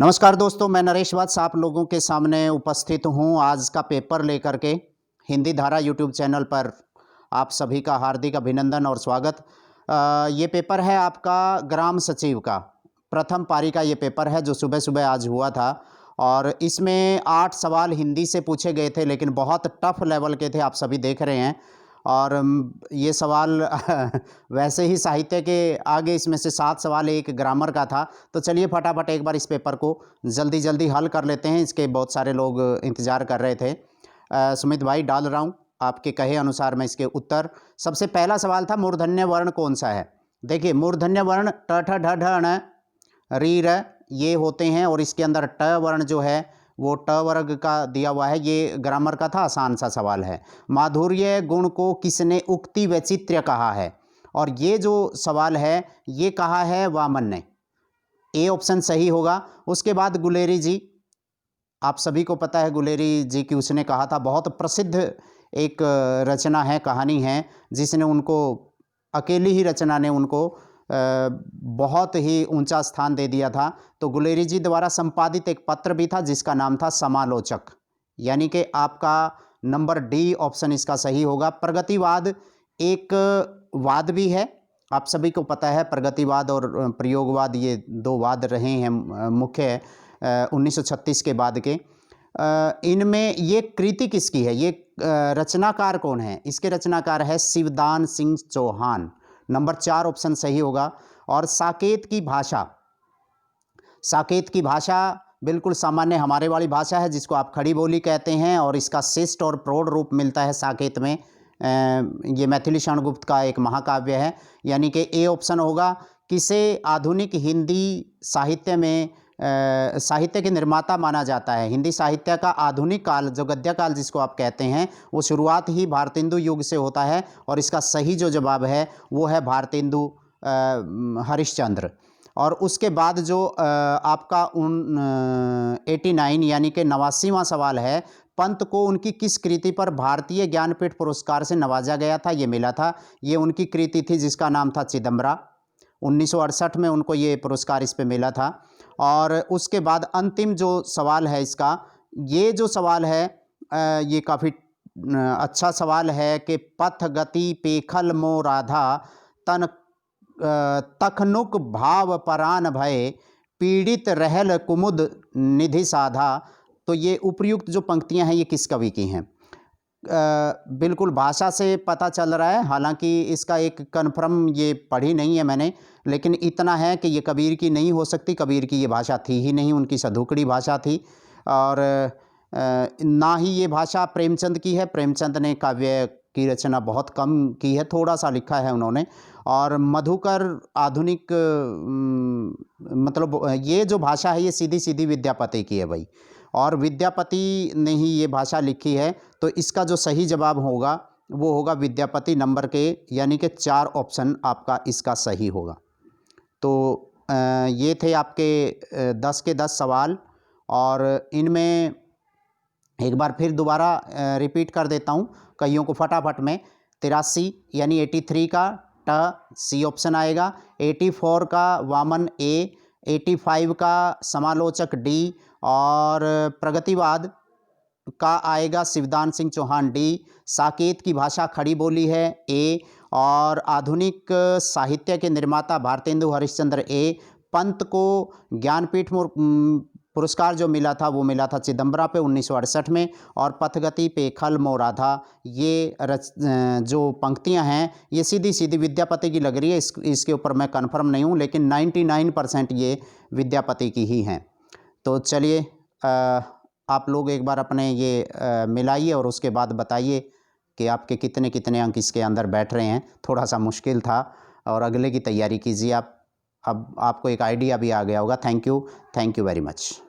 नमस्कार दोस्तों, मैं नरेश वत्स आप लोगों के सामने उपस्थित हूं आज का पेपर लेकर के। हिंदी धारा यूट्यूब चैनल पर आप सभी का हार्दिक अभिनंदन और स्वागत। ये पेपर है आपका ग्राम सचिव का, प्रथम पारी का ये पेपर है जो सुबह सुबह आज हुआ था। और इसमें 8 सवाल हिंदी से पूछे गए थे, लेकिन बहुत टफ लेवल के थे, आप सभी देख रहे हैं। और ये सवाल वैसे ही साहित्य के आगे इसमें से 7 सवाल एक ग्रामर का था। तो चलिए फटाफट एक बार इस पेपर को जल्दी जल्दी हल कर लेते हैं। इसके बहुत सारे लोग इंतज़ार कर रहे थे। सुमित भाई, डाल रहा हूँ आपके कहे अनुसार मैं इसके उत्तर। सबसे पहला सवाल था, मूर्धन्य वर्ण कौन सा है। देखिए, मूर्धन्य वर्ण ट ठ ढ ढ ण री र ये होते हैं, और इसके अंदर ट वर्ण जो है वो ट वर्ग का दिया हुआ है। ये ग्रामर का था, आसान सा सवाल है। माधुर्य गुण को किसने उक्ति वैचित्र्य कहा है, और ये जो सवाल है ये कहा है वामन ने। ए ऑप्शन सही होगा। उसके बाद गुलेरी जी, आप सभी को पता है गुलेरी जी की उसने कहा था, बहुत प्रसिद्ध एक रचना है, कहानी है, जिसने उनको, अकेली ही रचना ने उनको बहुत ही ऊंचा स्थान दे दिया था। तो गुलेरी जी द्वारा संपादित एक पत्र भी था जिसका नाम था समालोचक, यानी कि आपका नंबर डी ऑप्शन इसका सही होगा। प्रगतिवाद एक वाद भी है, आप सभी को पता है प्रगतिवाद और प्रयोगवाद ये दो वाद रहे हैं मुख्य 1936 के बाद के। इनमें ये कृति किसकी है, ये रचनाकार कौन है। इसके रचनाकार है शिवदान सिंह चौहान, नंबर 4 ऑप्शन सही होगा। और साकेत की भाषा, साकेत की भाषा बिल्कुल सामान्य हमारे वाली भाषा है जिसको आप खड़ी बोली कहते हैं, और इसका शिष्ट और प्रौढ़ रूप मिलता है साकेत में। ये मैथिली शरणगुप्त का एक महाकाव्य है, यानी कि ए ऑप्शन होगा। किसे आधुनिक हिंदी साहित्य में साहित्य के निर्माता माना जाता है। हिंदी साहित्य का आधुनिक काल, जो गद्य काल जिसको आप कहते हैं, वो शुरुआत ही भारतेंदु युग से होता है, और इसका सही जो जवाब है वो है भारतेंदु हरिश्चंद्र। और उसके बाद जो आपका 89 यानी कि 89वां सवाल है, पंत को उनकी किस कृति पर भारतीय ज्ञानपीठ पुरस्कार से नवाजा गया था, ये मिला था। ये उनकी कृति थी जिसका नाम था चिदम्बरा। 1968 में उनको ये पुरस्कार इस पे मिला था। और उसके बाद अंतिम जो सवाल है इसका, ये जो सवाल है ये काफ़ी अच्छा सवाल है कि पथ गति पेखल मो राधा तन तखनुक भाव परान भय पीड़ित रहल कुमुद निधि साधा। तो ये उपयुक्त जो पंक्तियां हैं ये किस कवि की हैं। बिल्कुल भाषा से पता चल रहा है, हालांकि इसका एक कन्फर्म ये पढ़ी नहीं है मैंने, लेकिन इतना है कि ये कबीर की नहीं हो सकती। कबीर की ये भाषा थी ही नहीं, उनकी सधुकड़ी भाषा थी। और ना ही ये भाषा प्रेमचंद की है। प्रेमचंद ने काव्य की रचना बहुत कम की है, थोड़ा सा लिखा है उन्होंने। और मधुकर आधुनिक मतलब ये जो भाषा है ये सीधी सीधी विद्यापति की है भाई, और विद्यापति ने ही ये भाषा लिखी है। तो इसका जो सही जवाब होगा वो होगा विद्यापति, नंबर के, यानी कि 4 ऑप्शन आपका इसका सही होगा। तो ये थे आपके 10 के 10 सवाल, और इनमें एक बार फिर दोबारा रिपीट कर देता हूँ कईयों को फटाफट में। 83 यानी 83 का ट सी ऑप्शन आएगा, 84 का वामन ए, 85 का समालोचक डी, और प्रगतिवाद का आएगा शिवदान सिंह चौहान डी, साकेत की भाषा खड़ी बोली है ए, और आधुनिक साहित्य के निर्माता भारतेंदु हरिश्चंद्र ए, पंत को ज्ञानपीठ पुरस्कार जो मिला था वो मिला था चिदम्बरा पे 1968 में, और पथगति पेखल मो राधा ये जो पंक्तियां हैं ये सीधी सीधी विद्यापति की लग रही है। इसके ऊपर मैं कन्फर्म नहीं हूँ, लेकिन 99% ये विद्यापति की ही हैं। तो चलिए आप लोग एक बार अपने ये मिलाइए और उसके बाद बताइए कि आपके कितने कितने अंक इसके अंदर बैठ रहे हैं। थोड़ा सा मुश्किल था, और अगले की तैयारी कीजिए आप। अब आपको एक आइडिया भी आ गया होगा। Thank you very much.